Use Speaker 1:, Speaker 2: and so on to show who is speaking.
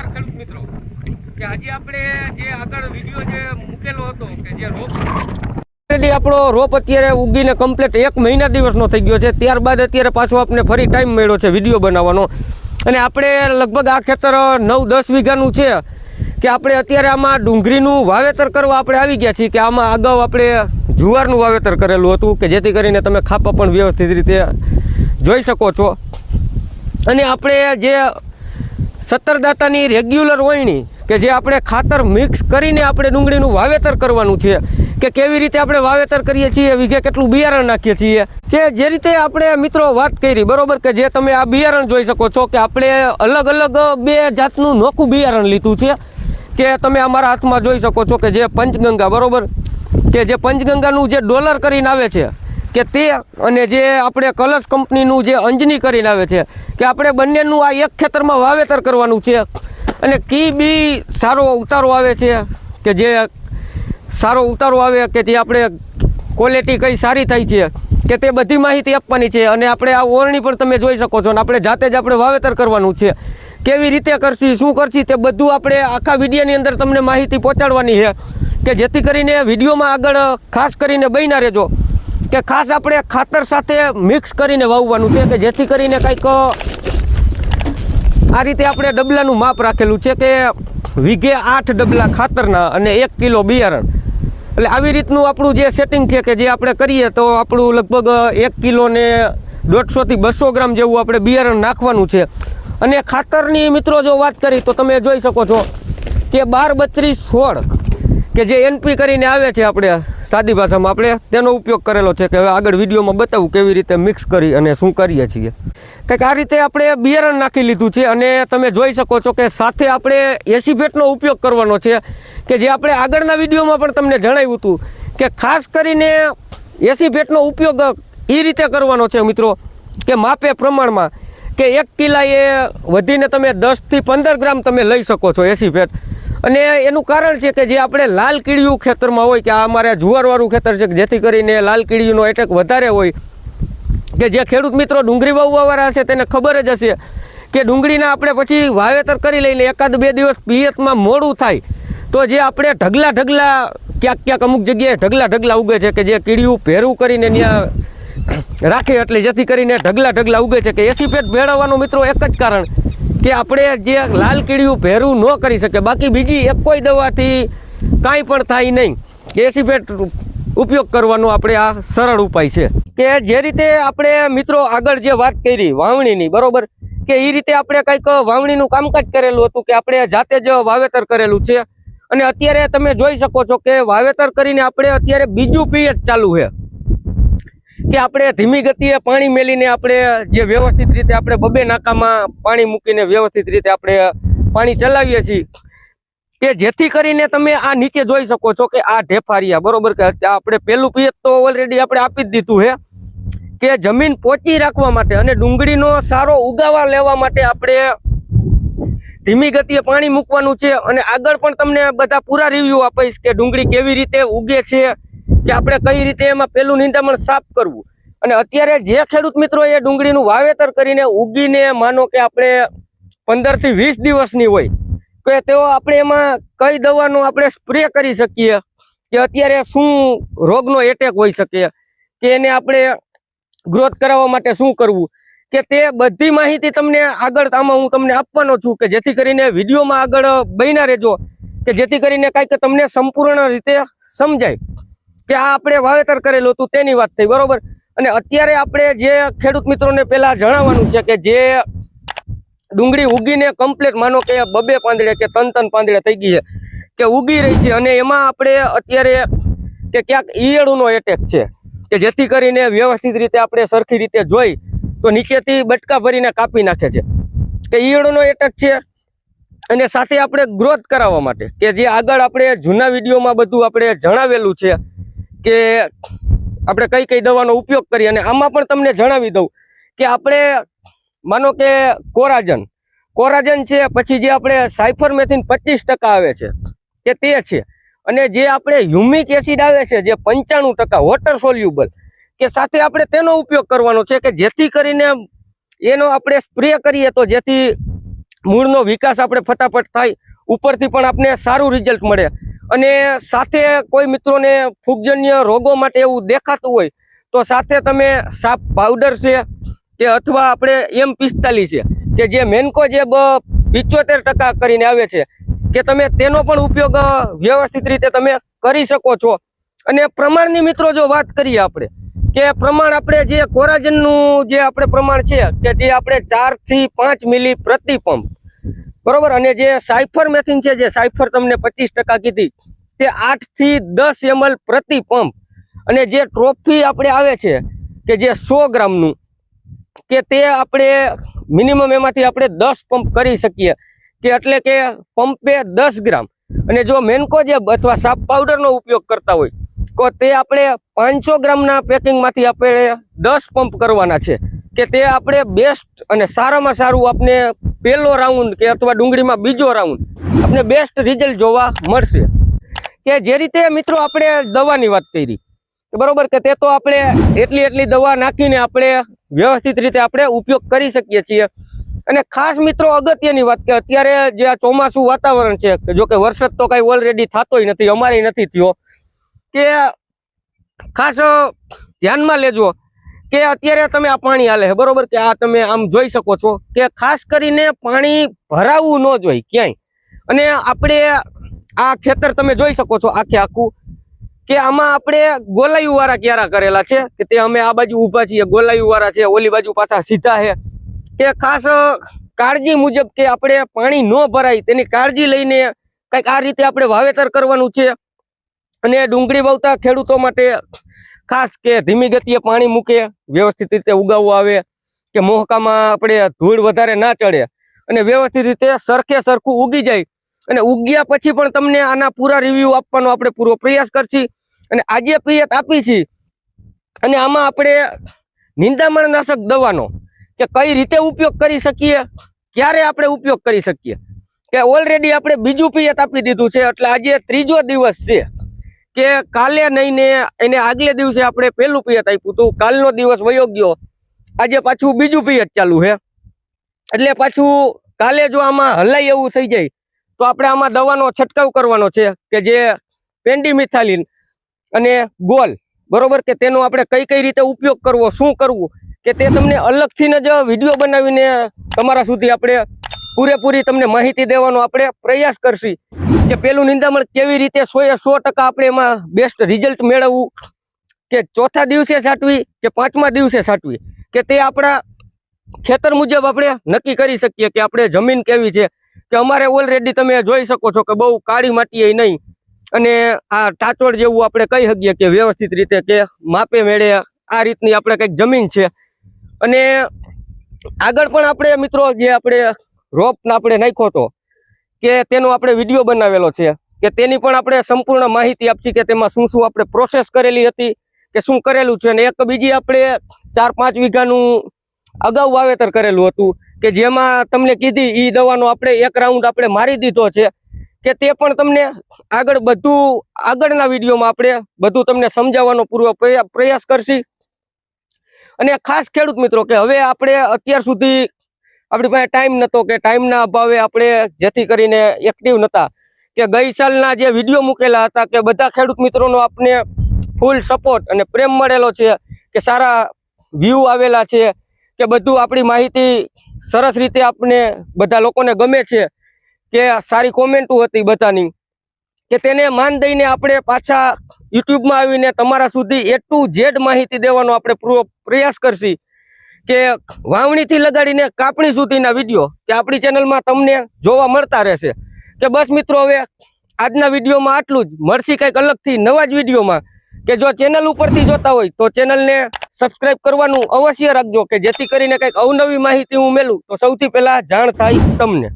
Speaker 1: નમસ્કાર ખેડૂત મિત્રો કે આજે આપણે જે આગળ વિડિયો જે મૂકેલો હતો કે જે રોપ ઓલરેડી આપણો રોપ અત્યારે ઉગીને કમ્પ્લીટ 1 મહિના દિવસનો થઈ ગયો છે। ત્યારબાદ અત્યારે પાછો આપણે ફરી ટાઈમ મળ્યો છે વિડિયો બનાવવાનો અને આપણે લગભગ આ ખેતર 9-10 વીઘાનું છે કે આપણે અત્યારે આમાં ડુંગળીનું વાવેતર કરવા આપણે આવી ગયા છીએ કે આમાં અગાઉ આપણે જુવારનું વાવેતર કરેલું હતું કે જેથી કરીને તમે ખાપા પણ વ્યવસ્થિત રીતે જોઈ શકો છો। અને આપણે જે 17 દાતાની રેગ્યુલર વણણી કે જે આપણે ખાતર મિક્સ કરીને આપણે ડુંગળીનું વાવેતર કરવાનું છે કે કેવી રીતે આપણે વાવેતર કરીએ છીએ, વીઘે કેટલું બિયારણ નાખીએ છીએ કે જે રીતે આપણે મિત્રો વાત કરી બરોબર કે જે તમે આ બિયારણ જોઈ શકો છો કે આપણે અલગ અલગ 2 જાતનું નોખું બિયારણ લીધું છે કે તમે અમારા હાથમાં જોઈ શકો છો કે જે પંચગંગા બરોબર કે જે પંચગંગાનું જે ડોલર કરીને આવે છે કે તે અને જે આપણે કલશ કંપનીનું જે અંજની કરીને આવે છે કે આપણે બંનેનું આ એક ખેતરમાં વાવેતર કરવાનું છે અને કી બી સારો ઉતારો આવે છે કે જે સારો ઉતારો આવે કે જે આપણે ક્વોલિટી કઈ સારી થાય છે કે તે બધી માહિતી આપવાની છે। અને આપણે આ ઓરણી પણ તમે જોઈ શકો છો અને આપણે જાતે જ આપણે વાવેતર કરવાનું છે, કેવી રીતે કરશી શું કરશી તે બધું આપણે આખા વિડીયોની અંદર તમને માહિતી પહોંચાડવાની છે કે જેથી કરીને વિડીયોમાં આગળ ખાસ કરીને બન્યા રહેજો કે ખાસ આપણે ખાતર સાથે મિક્સ કરીને વાવવાનું છે કે જેથી કરીને કંઈક આ રીતે આપણે ડબલાનું માપ રાખેલું છે કે વીઘે 8 ડબલા ખાતરના અને 1 કિલો બિયારણ, એટલે આવી રીતનું આપણું જે સેટિંગ છે કે જે આપણે કરીએ તો આપણું લગભગ 1 કિલો ને 150 થી 200 ગ્રામ જેવું આપણે બિયારણ નાખવાનું છે। અને ખાતરની મિત્રો જો વાત કરી તો તમે જોઈ શકો છો કે 12-32-16 કે જે NP કરીને આવે છે આપણે સાદી ભાષામાં આપણે તેનો ઉપયોગ કરેલો છે કે હવે આગળ વિડીયોમાં બતાવું કેવી રીતે મિક્સ કરી અને શું કરીએ છીએ। કંઈક આ રીતે આપણે બિયારણ નાખી લીધું છે અને તમે જોઈ શકો છો કે સાથે આપણે 80 ફેટનો ઉપયોગ કરવાનો છે કે જે આપણે આગળના વિડીયોમાં પણ તમને જણાવ્યું હતું કે ખાસ કરીને 80 ફેટનો ઉપયોગ એ રીતે કરવાનો છે મિત્રો કે માપે પ્રમાણમાં કે 1 કિલાએ વધીને તમે 10 થી 15 ગ્રામ તમે લઈ શકો છો 80 ફેટ। અને એનું કારણ છે કે જે આપણે લાલ કીડીયું ખેતરમાં હોય કે આ અમારે જુવારવાળું ખેતર છે કે જેથી કરીને લાલ કીડીયુંનો એટેક વધારે હોય કે જે ખેડૂત મિત્રો ડુંગળી વાવવાવાળા હશે તેને ખબર જ હશે કે ડુંગળીના આપણે પછી વાવેતર કરી લઈને 1-2 દિવસ પિયતમાં મોડું થાય તો જે આપણે ઢગલા ક્યાંક અમુક જગ્યાએ ઢગલા ઉગે છે કે જે કીડીયું ભેરું કરીને ત્યાં રાખે એટલે જેથી કરીને ઢગલા ઉગે છે કે 80 ફેટ ભેળવવાનું મિત્રો એક જ કારણ કે આપણે જે લાલ કીડીયું ભેરું ન કરી શકે, બાકી બીજી એક કોઈ દવાથી કાંઈ પણ થાય નહીં। 80 ફેટ ઉપયોગ કરવાનો આપણે આ સરળ ઉપાય છે કે જે રીતે આપણે મિત્રો આગળ જે વાત કરી વાવણીની બરોબર કે એ રીતે આપણે કંઈક વાવણીનું કામકાજ કરેલું હતું કે આપણે જાતે જ વાવેતર કરેલું છે અને અત્યારે તમે જોઈ શકો છો કે વાવેતર કરીને આપણે અત્યારે બીજું પિયત ચાલુ છે કે આપણે ધીમી ગતિએ પાણી મેલીને આપણે જે વ્યવસ્થિત રીતે આપણે 2 નાકામાં પાણી મૂકીને વ્યવસ્થિત રીતે આપણે પાણી ચલાવીએ છીએ કે જેથી કરીને તમે આ નીચે જોઈ શકો છો કે આ ઢેફારિયા બરોબર કે આપણે પહેલું પિયત તો ઓલરેડી આપણે આપી જ દીધું છે કે જમીન પોચી રાખવા માટે અને ડુંગળીનો સારો ઉગાવા લેવા માટે આપણે ધીમી ગતિએ પાણી મૂકવાનું છે। અને આગળ પણ તમને બધા પૂરા રિવ્યુ આપીશ કે ડુંગળી કેવી રીતે ઉગે છે કે આપણે કઈ રીતે એમાં પેલું નિંદામણ સાફ કરવું। અને અત્યારે જે ખેડૂત મિત્રો એ ડુંગળીનું વાવેતર કરીને ઉગીને માનો કે આપણે 15 થી 20 દિવસની હોય કે તેઓ આપણે એમાં કઈ દવાનો આપણે સ્પ્રે કરી શકીએ કે અત્યારે શું રોગનો એટેક હોઈ શકે કે એને આપણે ગ્રોથ કરાવવા માટે શું કરવું કે તે બધી માહિતી તમને આગળ આમાં હું તમને આપવાનો છું કે જેથી કરીને વિડીયોમાં આગળ બન્યા રહેજો કે જેથી કરીને કાંઈક તમને સંપૂર્ણ રીતે સમજાય કે આ આપણે વાવેતર કરેલું હતું તેની વાત થઈ બરોબર। અને અત્યારે આપણે જે ખેડૂત મિત્રોને પહેલા જણાવવાનું છે કે જે ડુંગળી ઉગીને કમ્પ્લીટ માનો કે 2 પાંદડે કે 3 પાંદડે થઈ ગઈ છે કે ઉગી રહી છે અને એમાં આપણે અત્યારે કે ક્યાંક ઈયળનો એટેક છે કે જેથી કરીને વ્યવસ્થિત રીતે આપણે સરખી રીતે જોઈ તો નીચેથી બટકા ભરીને કાપી નાખે છે કે ઈયળનો એટેક છે। અને સાથે આપણે ગ્રોથ કરાવવા માટે કે જે આગળ આપણે જૂના વિડીયોમાં બધું આપણે જણાવેલું છે કે આપણે કઈ દવાનો ઉપયોગ કરીએ અને આમાં પણ તમને જણાવી દઉં કે આપણે માનો કે કોરાજન છે, પછી જે આપણે સાયફરમેથિન 25% આવે છે કે તે છે અને જે આપણે હ્યુમિક એસિડ આવે છે જે 95% વોટર સોલ્યુબલ કે સાથે આપણે તેનો ઉપયોગ કરવાનો છે કે જેથી કરીને એનો આપણે સ્પ્રે કરીએ તો જેથી મૂળનો વિકાસ આપણે ફટાફટ થાય, ઉપરથી પણ આપણે સારું રિઝલ્ટ મળે. અને સાથે કોઈ મિત્રોને ફૂગજન્ય રોગો માટે એવું દેખાતું હોય તો સાથે તમે સાપ પાવડર છે કે અથવા આપણે M45 છે કે જે મેન્કોજેબ 75% કરીને આવે છે કે તમે તેનો પણ ઉપયોગ વ્યવસ્થિત રીતે તમે કરી શકો છો. અને પ્રમાણની મિત્રો જો વાત કરીએ આપણે કે પ્રમાણ આપણે જે કોરાજનનું જે આપણે પ્રમાણ છે કે જે આપણે 4 થી 5 મિલી પ્રતિ પંપ, બરોબર. અને જે સાયફરમેથિન છે, જે સાયફર તમને 25% કીધી, તે 8 થી 10 ml પ્રતિ પંપ. અને જે ટ્રોફી આપણે આવે છે કે જે 100 ગ્રામનું, કે તે આપણે મિનિમમ એમાંથી આપણે 10 પંપ કરી શકીએ, કે એટલે કે પંપે 10 ગ્રામ. અને જો મેન્કોજેબ અથવા સાપ પાવડરનો ઉપયોગ કરતા હોય તો તે આપણે 500 ગ્રામના પેકિંગમાંથી આપણે 10 પંપ કરવાના છે, કે તે આપણે બેસ્ટ અને સારામાં સારું આપણે પહેલો રાઉન્ડ કે અથવા ડુંગળીમાં બીજો રાઉન્ડ આપણે બેસ્ટ રિઝલ્ટ જોવા મળશે. કે જે રીતે મિત્રો આપણે દવાની વાત કરી, બરોબર, કે તે તો આપણે એટલી દવા નાખીને આપણે વ્યવસ્થિત રીતે આપણે ઉપયોગ કરી શકીએ છીએ. અને ખાસ મિત્રો અગત્યની વાત કે અત્યારે જે આ ચોમાસું વાતાવરણ છે, કે જો કે વરસાદ તો કાંઈ ઓલરેડી થતોય નથી, અમારે નથી થયો, કે ખાસ ધ્યાનમાં લેજો કે અત્યારે તમે આ પાણી હાલે, બરોબર, કે આ તમે આમ જોઈ શકો છો કે ખાસ કરીને પાણી ભરાવું ન જોઈએ ક્યાંય. અને આપણે આ ખેતર તમે જોઈ શકો છો આખે આખું, કે આમાં આપણે ગોલાયું વાળા ક્યારા કરેલા છે, કે તે અમે આ બાજુ ઊભા છીએ ગોલાયું વાળા છે, ઓલી બાજુ પાછા સીધા છે. કે ખાસ કાળજી મુજબ કે આપણે પાણી ન ભરાય તેની કાળજી લઈને કંઈક આ રીતે આપણે વાવેતર કરવાનું છે. અને ડુંગળી વાવતા ખેડૂતો માટે ખાસ કે ધીમી ગતિએ પાણી મૂકે, વ્યવસ્થિત રીતે ઉગાવવું આવે, કે મોહકામાં આપણે ધૂળ વધારે ના ચડે અને વ્યવસ્થિત રીતે સરખે સરખું ઉગી જાય. અને ઉગ્યા પછી પણ તમને આના પૂરા રિવ્યૂ આપવાનો આપણે પૂરો પ્રયાસ કરશી. અને આજે પિયત આપી છીએ, અને આમાં આપણે નિંદામણનાશક દવાનો કે કઈ રીતે ઉપયોગ કરી શકીએ, ક્યારે આપણે ઉપયોગ કરી શકીએ, કે ઓલરેડી આપણે બીજું પિયત આપી દીધું છે. એટલે આજે ત્રીજો દિવસ છે, કે કાલે નહીં ને એને આગલે દિવસે આપણે પહેલું પિયત આપ્યું હતું, કાલનો દિવસ વયો ગયો, આજે પાછું બીજું પિયત ચાલુ છે. એટલે પાછું કાલે જો આમાં હલાય એવું થઈ જાય તો આપણે આમાં દવાનો છંટકાવ કરવાનો છે, કે જે પેન્ડીમિથાલિન અને ગોલ, બરોબર, કે તેનો આપણે કઈ રીતે ઉપયોગ કરવો, શું કરવું, કે તે તમને અલગથી જ વિડીયો બનાવીને તમારા સુધી આપણે પૂરેપૂરી તમને માહિતી દેવાનો આપણે પ્રયાસ કરશી. કે પેલું નિંદામણ કેવી રીતે 100% આપણે એમાં બેસ્ટ રિઝલ્ટ મેળવવું, કે ચોથા દિવસે છાંટવી કે પાંચમા દિવસે છાંટવી, કે તે આપણા ખેતર મુજબ આપણે નક્કી કરી શકીએ કે આપણે જમીન કેવી છે. કે અમારે ઓલરેડી તમે જોઈ શકો છો કે બહુ કાળી માટી નહીં, અને આ ટાચોડ જેવું આપણે કહી શકીએ કે વ્યવસ્થિત રીતે કે માપે મેળે આ રીતની આપણે કંઈક જમીન છે. અને આગળ પણ આપણે મિત્રો જે આપણે રોપ આપણે નાખ્યો હતો કે તેનો આપણે વિડીયો બનાવેલો છે, કે તેની પણ આપણે સંપૂર્ણ માહિતી આપશી, કે તેમાં શું શું આપણે પ્રોસેસ કરેલી હતી, કે શું કરેલું છે. અને એક બીજી આપણે 4-5 વીઘાનું અગાઉ વાવેતર કરેલું હતું, કે જેમાં તમને કીધી એ દવાનો આપણે એક રાઉન્ડ આપણે મારી દીધો છે, કે તે પણ તમને આગળ બધું આગળના વિડીયોમાં આપણે બધું તમને સમજાવવાનો પૂરો પ્રયાસ કરશી. અને ખાસ ખેડૂત મિત્રો કે હવે આપણે અત્યાર સુધી આપણી પાસે ટાઈમ નહોતો, કે ટાઈમના અભાવે આપણે જેથી કરીને એક્ટિવ નહોતા, કે ગઈ સાલના જે વિડીયો મૂકેલા હતા કે બધા ખેડૂત મિત્રોનો આપણે ફૂલ સપોર્ટ અને પ્રેમ મળેલો છે, કે સારા વ્યૂ આવેલા છે, કે બધું આપણી માહિતી સરસ રીતે આપણે બધા લોકોને ગમે છે, કે સારી કોમેન્ટો હતી બધાની, કે તેને માન દઈને આપણે પાછા યુટ્યુબમાં આવીને તમારા સુધી A to Z માહિતી દેવાનો આપણે પૂરો પ્રયાસ કરશી. કે વાવણીથી લગાડીને કાપણી સુધીના વિડીયો કે આપણી ચેનલમાં તમને જોવા મળતા રહેશે. કે બસ મિત્રો, હવે આજના વિડીયોમાં આટલું જ. મળશે કંઈક અલગથી નવા જ વિડીયોમાં. કે જો ચેનલ ઉપરથી જોતા હોય તો ચેનલને સબસ્ક્રાઇબ કરવાનું અવશ્ય રાખજો, કે જેથી કરીને કંઈક અવનવી માહિતી હું મેલું તો સૌથી પહેલા જાણ થાય તમને.